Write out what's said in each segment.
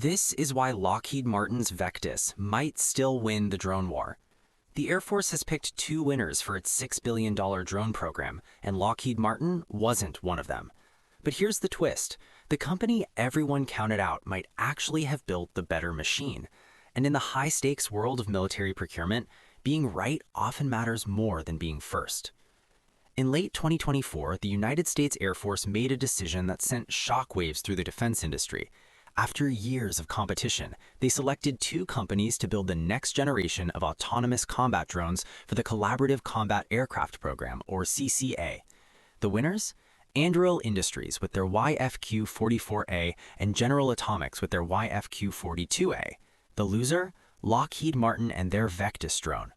This is why Lockheed Martin's Vectis might still win the drone war. The Air Force has picked two winners for its $6 billion drone program, and Lockheed Martin wasn't one of them. But here's the twist. The company everyone counted out might actually have built the better machine. And in the high-stakes world of military procurement, being right often matters more than being first. In late 2024, the United States Air Force made a decision that sent shockwaves through the defense industry. After years of competition, they selected two companies to build the next generation of autonomous combat drones for the Collaborative Combat Aircraft Program, or CCA. The winners? Anduril Industries with their YFQ-44A and General Atomics with their YFQ-42A. The loser? Lockheed Martin and their Vectis drone.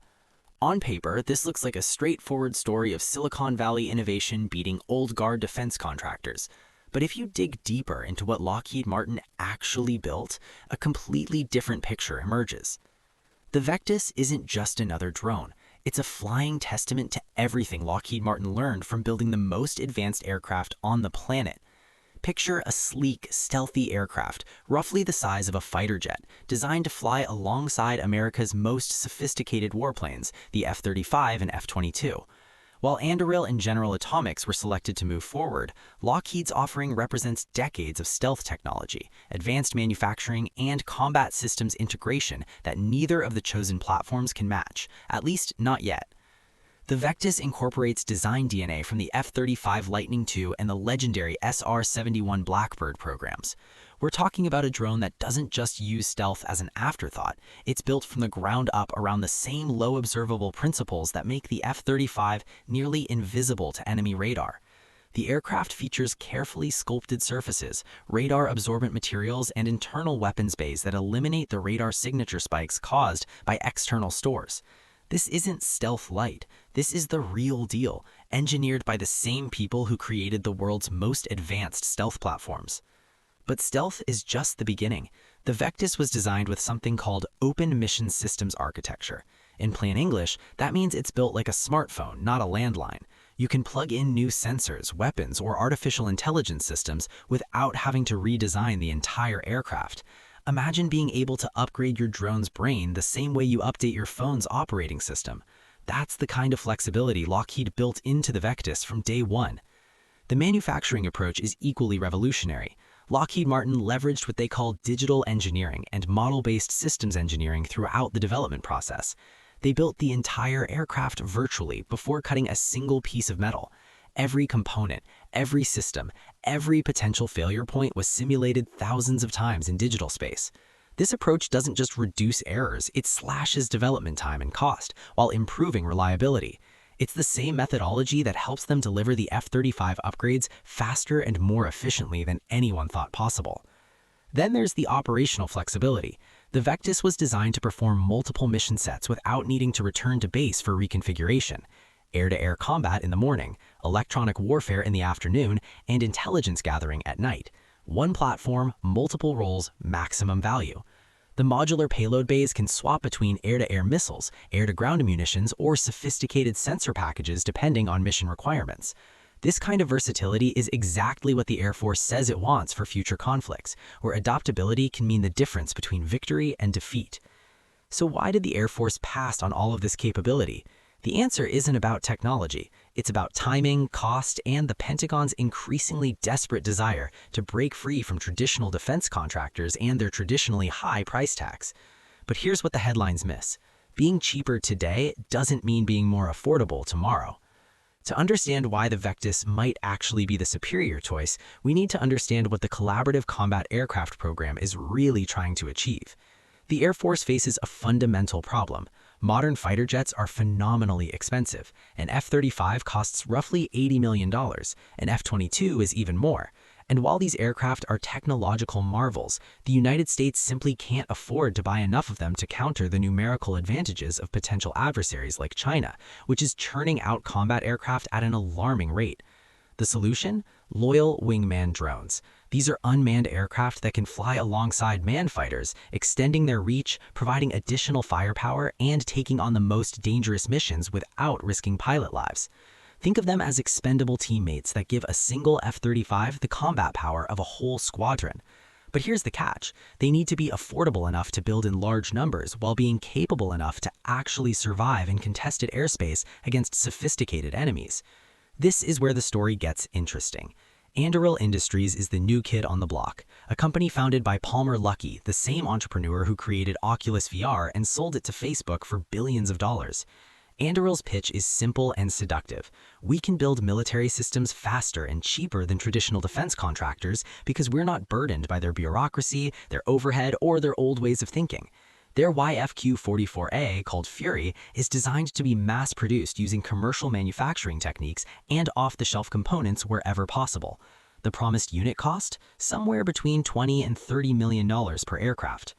On paper, this looks like a straightforward story of Silicon Valley innovation beating old guard defense contractors. But if you dig deeper into what Lockheed Martin actually built, a completely different picture emerges. The Vectis isn't just another drone. It's a flying testament to everything Lockheed Martin learned from building the most advanced aircraft on the planet. Picture a sleek, stealthy aircraft, roughly the size of a fighter jet, designed to fly alongside America's most sophisticated warplanes, the F-35 and F-22. While Anduril and General Atomics were selected to move forward, Lockheed's offering represents decades of stealth technology, advanced manufacturing, and combat systems integration that neither of the chosen platforms can match, at least not yet. The Vectis incorporates design DNA from the F-35 Lightning II and the legendary SR-71 Blackbird programs. We're talking about a drone that doesn't just use stealth as an afterthought. It's built from the ground up around the same low observable principles that make the F-35 nearly invisible to enemy radar. The aircraft features carefully sculpted surfaces, radar-absorbent materials, and internal weapons bays that eliminate the radar signature spikes caused by external stores. This isn't stealth light. This is the real deal, engineered by the same people who created the world's most advanced stealth platforms. But stealth is just the beginning. The Vectis was designed with something called Open Mission Systems Architecture. In plain English, that means it's built like a smartphone, not a landline. You can plug in new sensors, weapons, or artificial intelligence systems without having to redesign the entire aircraft. Imagine being able to upgrade your drone's brain the same way you update your phone's operating system. That's the kind of flexibility Lockheed built into the Vectis from day one. The manufacturing approach is equally revolutionary. Lockheed Martin leveraged what they call digital engineering and model-based systems engineering throughout the development process. They built the entire aircraft virtually before cutting a single piece of metal. Every component, every system, every potential failure point was simulated thousands of times in digital space. This approach doesn't just reduce errors, it slashes development time and cost while improving reliability. It's the same methodology that helps them deliver the F-35 upgrades faster and more efficiently than anyone thought possible. Then there's the operational flexibility. The Vectis was designed to perform multiple mission sets without needing to return to base for reconfiguration. Air-to-air combat in the morning, electronic warfare in the afternoon, and intelligence gathering at night. One platform, multiple roles, maximum value. The modular payload bays can swap between air-to-air missiles, air-to-ground munitions, or sophisticated sensor packages depending on mission requirements. This kind of versatility is exactly what the Air Force says it wants for future conflicts, where adaptability can mean the difference between victory and defeat. So why did the Air Force pass on all of this capability? The answer isn't about technology. It's about timing, cost, and the Pentagon's increasingly desperate desire to break free from traditional defense contractors and their traditionally high price tags. But here's what the headlines miss. Being cheaper today doesn't mean being more affordable tomorrow. To understand why the Vectis might actually be the superior choice, we need to understand what the Collaborative Combat Aircraft Program is really trying to achieve. The Air Force faces a fundamental problem. Modern fighter jets are phenomenally expensive. An F-35 costs roughly $80 million, an F-22 is even more. And while these aircraft are technological marvels, the United States simply can't afford to buy enough of them to counter the numerical advantages of potential adversaries like China, which is churning out combat aircraft at an alarming rate. The solution? Loyal wingman drones. These are unmanned aircraft that can fly alongside manned fighters, extending their reach, providing additional firepower, and taking on the most dangerous missions without risking pilot lives. Think of them as expendable teammates that give a single F-35 the combat power of a whole squadron. But here's the catch. They need to be affordable enough to build in large numbers while being capable enough to actually survive in contested airspace against sophisticated enemies. This is where the story gets interesting. Anduril Industries is the new kid on the block, a company founded by Palmer Luckey, the same entrepreneur who created Oculus VR and sold it to Facebook for billions of dollars. Anduril's pitch is simple and seductive. We can build military systems faster and cheaper than traditional defense contractors because we're not burdened by their bureaucracy, their overhead, or their old ways of thinking. Their YFQ-44A, called Fury, is designed to be mass-produced using commercial manufacturing techniques and off-the-shelf components wherever possible. The promised unit cost? Somewhere between $20 and $30 million per aircraft.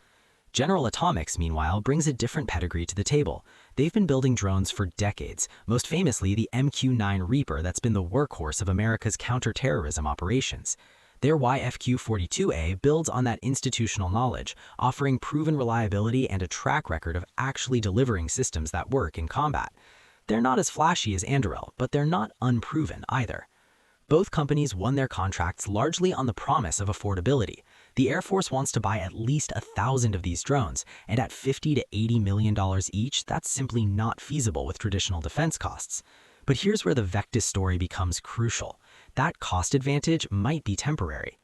General Atomics, meanwhile, brings a different pedigree to the table. They've been building drones for decades, most famously the MQ-9 Reaper that's been the workhorse of America's counterterrorism operations. Their YFQ-42A builds on that institutional knowledge, offering proven reliability and a track record of actually delivering systems that work in combat. They're not as flashy as Anduril, but they're not unproven either. Both companies won their contracts largely on the promise of affordability. The Air Force wants to buy at least 1,000 of these drones, and at $50 to $80 million each, that's simply not feasible with traditional defense costs. But here's where the Vectis story becomes crucial. That cost advantage might be temporary.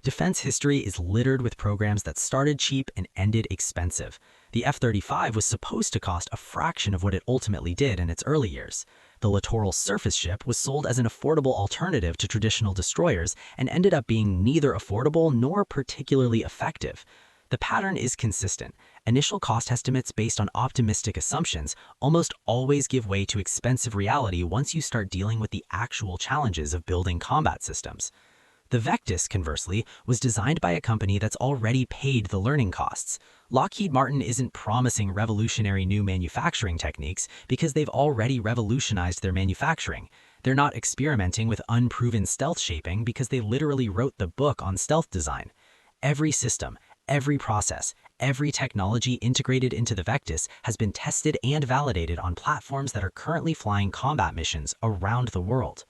Defense history is littered with programs that started cheap and ended expensive. The F-35 was supposed to cost a fraction of what it ultimately did in its early years. The littoral surface ship was sold as an affordable alternative to traditional destroyers and ended up being neither affordable nor particularly effective. The pattern is consistent. Initial cost estimates based on optimistic assumptions almost always give way to expensive reality once you start dealing with the actual challenges of building combat systems. The Vectis, conversely, was designed by a company that's already paid the learning costs. Lockheed Martin isn't promising revolutionary new manufacturing techniques because they've already revolutionized their manufacturing. They're not experimenting with unproven stealth shaping because they literally wrote the book on stealth design. Every system, every process, every technology integrated into the Vectis has been tested and validated on platforms that are currently flying combat missions around the world.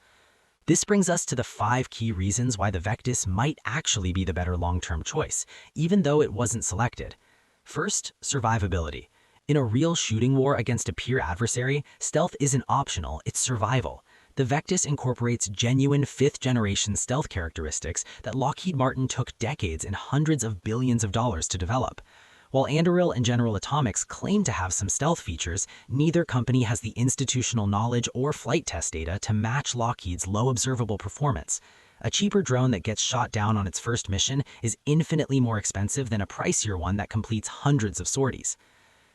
This brings us to the 5 key reasons why the Vectis might actually be the better long-term choice, even though it wasn't selected. First, survivability. In a real shooting war against a peer adversary, stealth isn't optional, it's survival. The Vectis incorporates genuine 5th-generation stealth characteristics that Lockheed Martin took decades and hundreds of billions of dollars to develop. While Anduril and General Atomics claim to have some stealth features, neither company has the institutional knowledge or flight test data to match Lockheed's low observable performance. A cheaper drone that gets shot down on its first mission is infinitely more expensive than a pricier one that completes hundreds of sorties.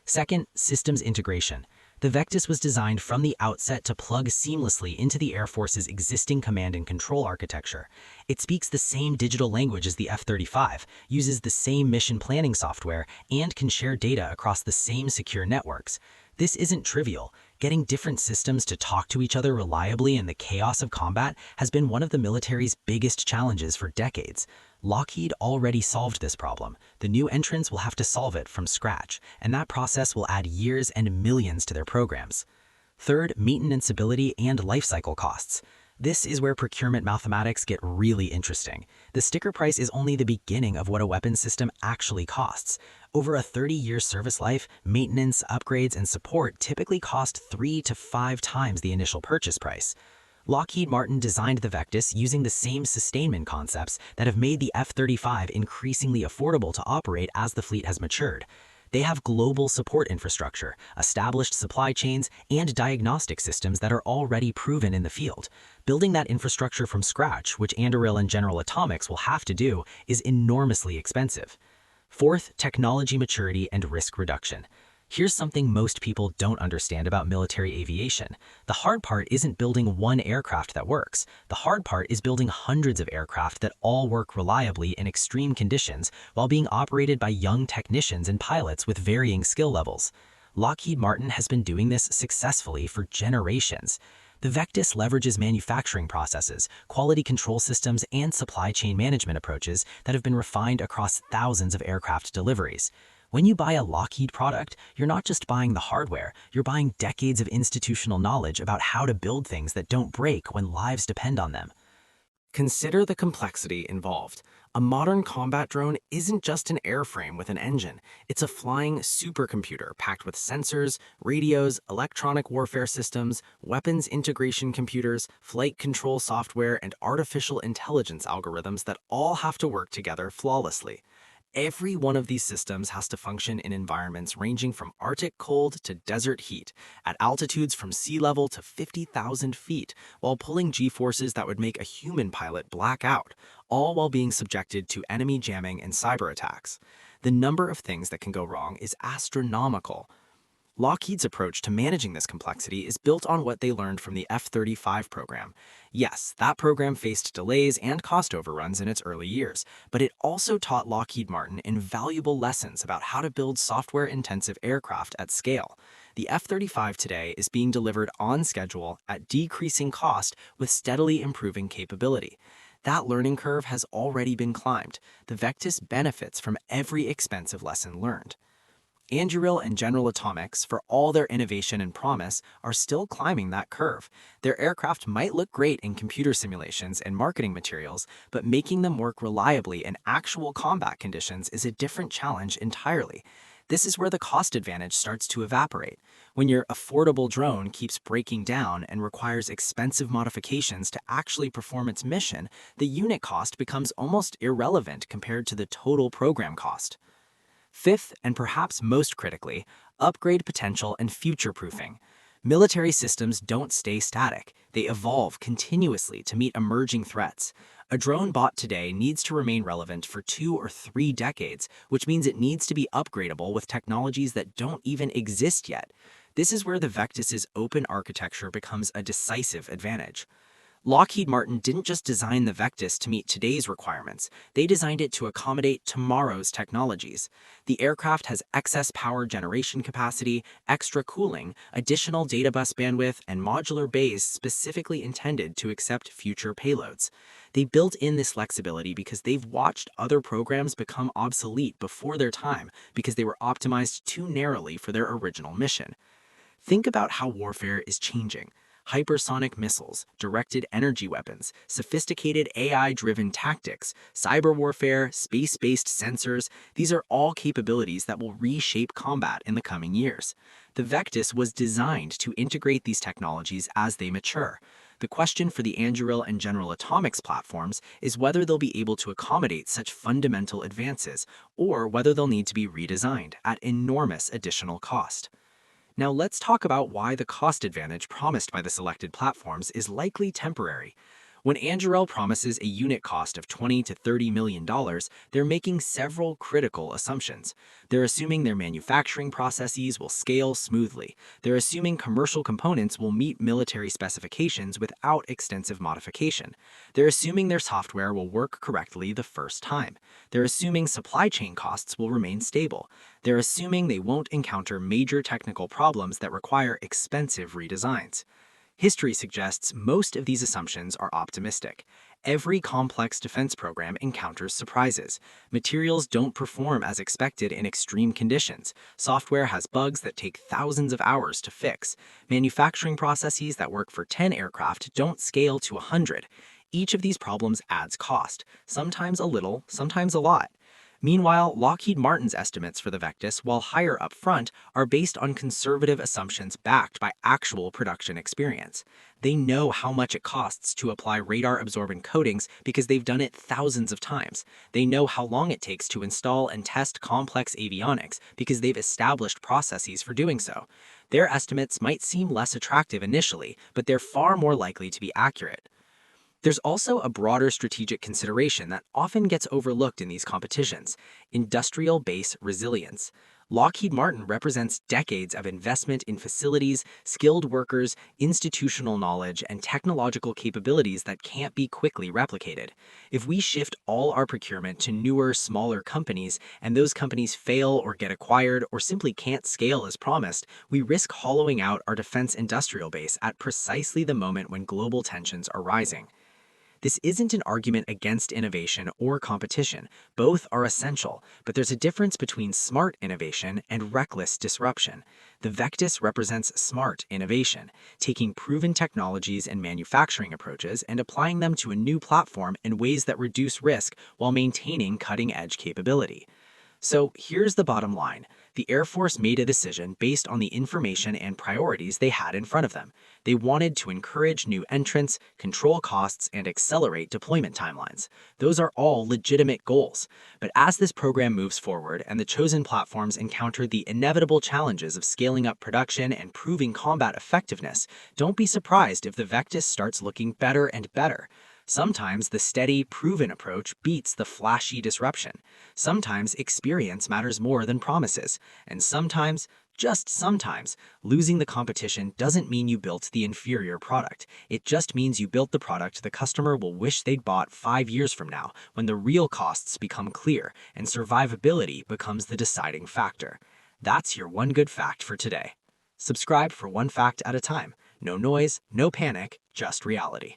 Second, systems integration. The Vectis was designed from the outset to plug seamlessly into the Air Force's existing command and control architecture. It speaks the same digital language as the F-35, uses the same mission planning software, and can share data across the same secure networks. This isn't trivial. Getting different systems to talk to each other reliably in the chaos of combat has been one of the military's biggest challenges for decades. Lockheed already solved this problem. The new entrants will have to solve it from scratch, and that process will add years and millions to their programs. Third, maintenanceability and lifecycle costs. This is where procurement mathematics get really interesting. The sticker price is only the beginning of what a weapon system actually costs. Over a 30-year service life, maintenance, upgrades, and support typically cost 3 to 5 times the initial purchase price. Lockheed Martin designed the Vectis using the same sustainment concepts that have made the F-35 increasingly affordable to operate as the fleet has matured. They have global support infrastructure, established supply chains, and diagnostic systems that are already proven in the field. Building that infrastructure from scratch, which Anduril and General Atomics will have to do, is enormously expensive. Fourth, technology maturity and risk reduction. Here's something most people don't understand about military aviation. The hard part isn't building one aircraft that works. The hard part is building hundreds of aircraft that all work reliably in extreme conditions while being operated by young technicians and pilots with varying skill levels. Lockheed Martin has been doing this successfully for generations. The Vectis leverages manufacturing processes, quality control systems, and supply chain management approaches that have been refined across thousands of aircraft deliveries. When you buy a Lockheed product, you're not just buying the hardware, you're buying decades of institutional knowledge about how to build things that don't break when lives depend on them. Consider the complexity involved. A modern combat drone isn't just an airframe with an engine. It's a flying supercomputer packed with sensors, radios, electronic warfare systems, weapons integration computers, flight control software, and artificial intelligence algorithms that all have to work together flawlessly. Every one of these systems has to function in environments ranging from Arctic cold to desert heat, at altitudes from sea level to 50,000 feet, while pulling G-forces that would make a human pilot black out, all while being subjected to enemy jamming and cyber attacks. The number of things that can go wrong is astronomical. Lockheed's approach to managing this complexity is built on what they learned from the F-35 program. Yes, that program faced delays and cost overruns in its early years, but it also taught Lockheed Martin invaluable lessons about how to build software-intensive aircraft at scale. The F-35 today is being delivered on schedule at decreasing cost with steadily improving capability. That learning curve has already been climbed. The Vectis benefits from every expensive lesson learned. Anduril and General Atomics, for all their innovation and promise, are still climbing that curve. Their aircraft might look great in computer simulations and marketing materials, but making them work reliably in actual combat conditions is a different challenge entirely. This is where the cost advantage starts to evaporate. When your affordable drone keeps breaking down and requires expensive modifications to actually perform its mission, the unit cost becomes almost irrelevant compared to the total program cost. Fifth, and perhaps most critically, upgrade potential and future-proofing. Military systems don't stay static. They evolve continuously to meet emerging threats. A drone bought today needs to remain relevant for 2 or 3 decades, which means it needs to be upgradable with technologies that don't even exist yet. This is where the Vectis's open architecture becomes a decisive advantage. Lockheed Martin didn't just design the Vectis to meet today's requirements, they designed it to accommodate tomorrow's technologies. The aircraft has excess power generation capacity, extra cooling, additional data bus bandwidth, and modular bays specifically intended to accept future payloads. They built in this flexibility because they've watched other programs become obsolete before their time because they were optimized too narrowly for their original mission. Think about how warfare is changing. Hypersonic missiles, directed energy weapons, sophisticated AI-driven tactics, cyber warfare, space-based sensors, these are all capabilities that will reshape combat in the coming years. The Vectis was designed to integrate these technologies as they mature. The question for the Anduril and General Atomics platforms is whether they'll be able to accommodate such fundamental advances, or whether they'll need to be redesigned at enormous additional cost. Now let's talk about why the cost advantage promised by the selected platforms is likely temporary. When Anduril promises a unit cost of $20 to $30 million, they're making several critical assumptions. They're assuming their manufacturing processes will scale smoothly. They're assuming commercial components will meet military specifications without extensive modification. They're assuming their software will work correctly the first time. They're assuming supply chain costs will remain stable. They're assuming they won't encounter major technical problems that require expensive redesigns. History suggests most of these assumptions are optimistic. Every complex defense program encounters surprises. Materials don't perform as expected in extreme conditions. Software has bugs that take thousands of hours to fix. Manufacturing processes that work for 10 aircraft don't scale to 100. Each of these problems adds cost, sometimes a little, sometimes a lot. Meanwhile, Lockheed Martin's estimates for the Vectis, while higher up front, are based on conservative assumptions backed by actual production experience. They know how much it costs to apply radar-absorbent coatings because they've done it thousands of times. They know how long it takes to install and test complex avionics because they've established processes for doing so. Their estimates might seem less attractive initially, but they're far more likely to be accurate. There's also a broader strategic consideration that often gets overlooked in these competitions: industrial base resilience. Lockheed Martin represents decades of investment in facilities, skilled workers, institutional knowledge, and technological capabilities that can't be quickly replicated. If we shift all our procurement to newer, smaller companies, and those companies fail or get acquired or simply can't scale as promised, we risk hollowing out our defense industrial base at precisely the moment when global tensions are rising. This isn't an argument against innovation or competition. Both are essential, but there's a difference between smart innovation and reckless disruption. The Vectis represents smart innovation, taking proven technologies and manufacturing approaches and applying them to a new platform in ways that reduce risk while maintaining cutting-edge capability. So here's the bottom line. The Air Force made a decision based on the information and priorities they had in front of them. They wanted to encourage new entrants, control costs, and accelerate deployment timelines. Those are all legitimate goals. But as this program moves forward and the chosen platforms encounter the inevitable challenges of scaling up production and proving combat effectiveness, don't be surprised if the Vectis starts looking better and better. Sometimes the steady, proven approach beats the flashy disruption. Sometimes experience matters more than promises. And sometimes, just sometimes, losing the competition doesn't mean you built the inferior product. It just means you built the product the customer will wish they'd bought 5 years from now, when the real costs become clear and survivability becomes the deciding factor. That's your one good fact for today. Subscribe for one fact at a time. No noise, no panic, just reality.